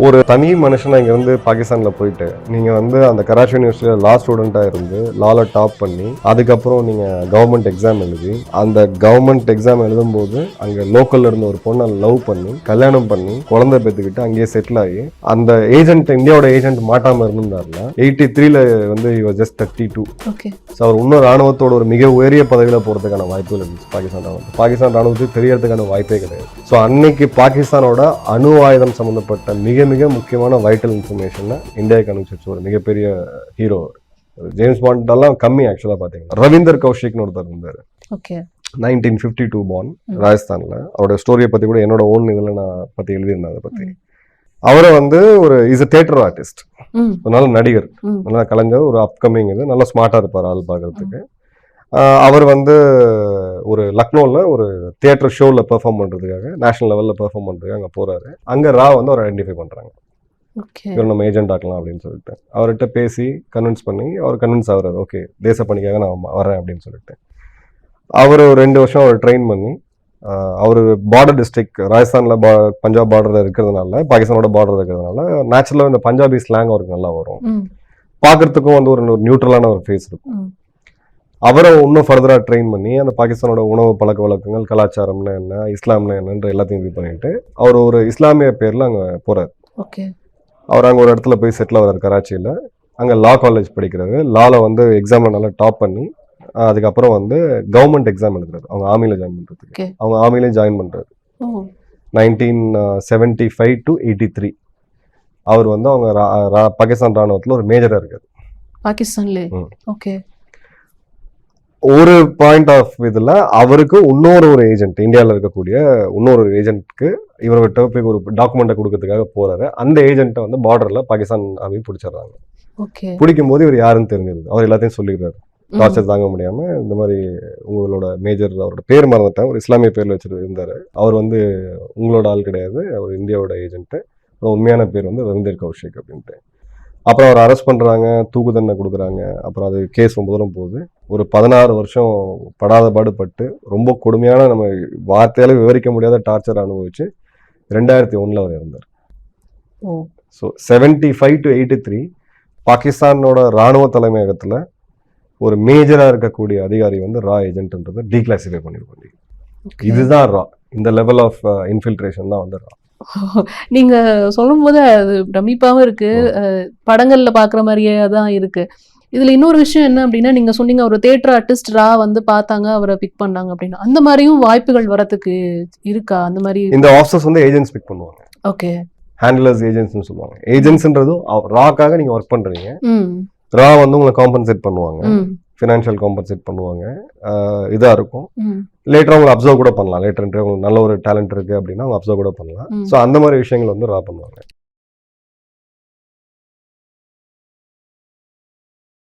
ஒரு தனி மனுஷனா இங்கேருந்து பாகிஸ்தானில் போயிட்டு நீங்கள் வந்து அந்த கராச்சி யூனிவர்சிட்டியில் லா ஸ்டூடெண்ட்டாக இருந்து லாவில் டாப் பண்ணி அதுக்கப்புறம் நீங்கள் கவர்மெண்ட் எக்ஸாம் எழுதி அந்த கவர்மெண்ட் எக்ஸாம் எழுதும்போது அங்கே லோக்கலில் இருந்த ஒரு பொண்ணை லவ் பண்ணி கல்யாணம் பண்ணி குழந்தை பெற்றுக்கிட்டு அங்கேயே செட்டில் ஆகி அந்த ஏஜென்ட் இந்தியாவோட ஏஜென்ட் மாட்டாமல் இருந்திருந்தாருன்னா 83 வந்து ஜஸ்ட் 32. ஓகே. ஸோ அவர் இன்னும் ராணுவத்தோட ஒரு மிக உயரிய பதவியில் போகிறதுக்கான வாய்ப்புகள் இருந்துச்சு பாகிஸ்தான் ராணுவத்துக்கு தெரியறதுக்கான வாய்ப்பே கிடையாது. ஸோ அன்னைக்கு பாகிஸ்தானோட அணு ஆயுதம் சம்மந்தப்பட்ட மிக முக்கியமான வைட்டல் இன்ஃபர்மேஷன் இந்தியாவுக்கு அனுப்பிச்சு ஒரு மிகப்பெரிய ஹீரோ. ஜேம்ஸ் பாண்ட் எல்லாம் கம்மி ஆக்சுவலாக பார்த்தீங்கன்னா ரவீந்தர் கௌஷிக்னு ஒருத்தர் இருந்தார். ஓகே. 1952 பார்ன் ராஜஸ்தானில். அவரோட ஸ்டோரியை பற்றி கூட என்னோட ஓன் இதில் நான் பற்றி எழுதியிருந்தேன். அதை பற்றி அவரை வந்து ஒரு இஸ் அ தியேட்டர் ஆர்டிஸ்ட், ஒரு நல்ல நடிகர், நல்ல கலைஞர், ஒரு அப்கமிங் இது நல்லா ஸ்மார்ட்டாக இருப்பார் ஆள் பார்க்கறதுக்கு. அவர் வந்து ஒரு லக்னோவில் ஒரு தியேட்டர் ஷோவில் பெர்ஃபார்ம் பண்ணுறதுக்காக நேஷனல் லெவலில் பெர்ஃபார்ம் பண்ணுறதுக்காக அங்கே போகிறாரு. அங்கே ரா வந்து அவர் ஐடென்டிஃபை பண்ணுறாங்க, இவர் நம்ம ஏஜென்ட் ஆக்கலாம் அப்படின்னு சொல்லிட்டு. அவர்கிட்ட பேசி கன்வின்ஸ் பண்ணி அவர் கன்வின்ஸ் ஆகிறார். ஓகே, தேச பணிக்காக நான் வரேன் அப்படின்னு சொல்லிட்டு அவர் 2 வருஷம் அவர் ட்ரெயின் பண்ணி அவர் பார்டர் டிஸ்ட்ரிக்ட் ராஜஸ்தானில் பஞ்சாப் பார்டரில் இருக்கிறதுனால, பாகிஸ்தானோட பார்டர் இருக்கிறதுனால நேச்சுரலாக இந்த பஞ்சாபி ஸ்லாங் அவருக்கு நல்லா வரும். பார்க்கறதுக்கும் வந்து ஒரு நியூட்ரலான ஒரு ஃபேஸ் இருக்கும். அவரை இன்னும் ஃபர்தராக ட்ரெயின் பண்ணி அந்த பாகிஸ்தானோட உணவு பழக்க வழக்கங்கள், கலாச்சாரம்னா என்ன, இஸ்லாம்னா என்னன்ற எல்லாத்தையும் இது பண்ணிட்டு அவர் ஒரு இஸ்லாமிய பேரில் அங்கே போகிறார். ஓகே. அவர் அங்கே ஒரு இடத்துல போய் செட்டில் ஆகிறார் கராச்சியில். அங்கே லா காலேஜ் படிக்கிறாரு. லாவில் வந்து எக்ஸாமில் நல்லா டாப் பண்ணி அதுக்கப்புறம் வந்து கவர்மெண்ட் எக்ஸாம் எழுதுறாரு அவங்க ஆர்மியில் ஜாயின் பண்ணுறதுக்கு. அவங்க ஆர்மிலையும் ஜாயின் பண்ணுறாரு 1975 to 83. அவர் வந்து அவங்க பாகிஸ்தான் ராணுவத்தில் ஒரு மேஜராக இருக்காரு பாகிஸ்தான்ல. ஓகே. ஒரு பாயிண்ட் ஆஃப் இதில் அவருக்கு இன்னொரு ஏஜென்ட், இந்தியாவில் இருக்கக்கூடிய இன்னொரு ஏஜென்ட்க்கு இவர்கிட்ட போய் ஒரு டாக்குமெண்ட்டை கொடுக்கறதுக்காக போறாரு. அந்த ஏஜென்ட்டை வந்து பார்டரில் பாகிஸ்தான் ஆர்மி பிடிச்சிடுறாங்க. பிடிக்கும் போது இவர் யாருன்னு தெரிஞ்சிருது. அவர் எல்லாத்தையும் சொல்லிடுறாரு. டார்ச்சர் தாங்க முடியாம இந்த மாதிரி உங்களோட மேஜர், அவரோட பேர் மறந்துட்டேன், ஒரு இஸ்லாமிய பேர்ல வச்சுட்டு இருந்தாரு. அவர் வந்து உங்களோட ஆள் கிடையாது, அவர் இந்தியாவோட ஏஜென்ட்டு. உண்மையான பேர் வந்து ரவீந்தர் கௌஷிக் அப்படின்ட்டு. அப்புறம் அவர் அரெஸ்ட் பண்ணுறாங்க, தூக்கு தண்டனை கொடுக்குறாங்க. அப்புறம் அது கேஸ் ரொம்ப தூரம் போகுது. ஒரு 16 வருஷம் படாத பாடுபட்டு ரொம்ப கொடுமையான நம்ம வார்த்தையால விவரிக்க முடியாத டார்ச்சர் அனுபவிச்சு 2001 அவர் இருந்தார். ஸோ 75 to 83 பாகிஸ்தானோட இராணுவ தலைமையகத்தில் ஒரு மேஜராக இருக்கக்கூடிய அதிகாரி வந்து ரா ஏஜென்ட்ன்றதை டீக்ளாசிஃபை பண்ணிருப்பாங்க. இதுதான் ரா. இந்த லெவல் ஆஃப் இன்ஃபில்ட்ரேஷன் தான் வந்து ரா. நீங்க சொல்லும் போது அது பிரமிப்பாவும் இருக்கு, படங்கள்ல பாக்குற மாதிரியே தான் இருக்கு. இதுல இன்னொரு விஷயம் என்ன அப்படின்னா, நீங்க சொன்னீங்க ஒரு தியேட்டர் ஆர்டிஸ்ட் ரா வந்து பார்த்தாங்க, அவரை பிக் பண்ணாங்க அப்படின்னு. அந்த மாதிரியும் வாய்ப்புகள் வரதுக்கு இருக்கா? அந்த மாதிரி இந்த ஆஃபீஸர்ஸ் வந்து ஏஜென்ட்ஸ் பிக் பண்ணுவாங்க. ஓகே. ஹேண்ட்லர்ஸ் ஏஜென்ட்ஸ்னு சொல்லுவாங்க. ஏஜென்ட்ஸ்ன்றதும் ராக்காக நீங்க ஒர்க் பண்றீங்க, ரா வந்து உங்களை காம்பன்சேட் பண்ணுவாங்க, ஃபினான்ஷியல் காம்பன்சேட் பண்ணுவாங்க. இதாக இருக்கும். லேட்டராக அவங்களை அப்சர்வ் கூட பண்ணலாம். லேட்டர் உங்களுக்கு நல்ல ஒரு டேலண்ட் இருக்கு அப்படின்னா அவங்க அப்சர்வ் கூட பண்ணலாம். ஸோ அந்த மாதிரி விஷயங்கள் வந்து ரா பண்ணுவாங்க.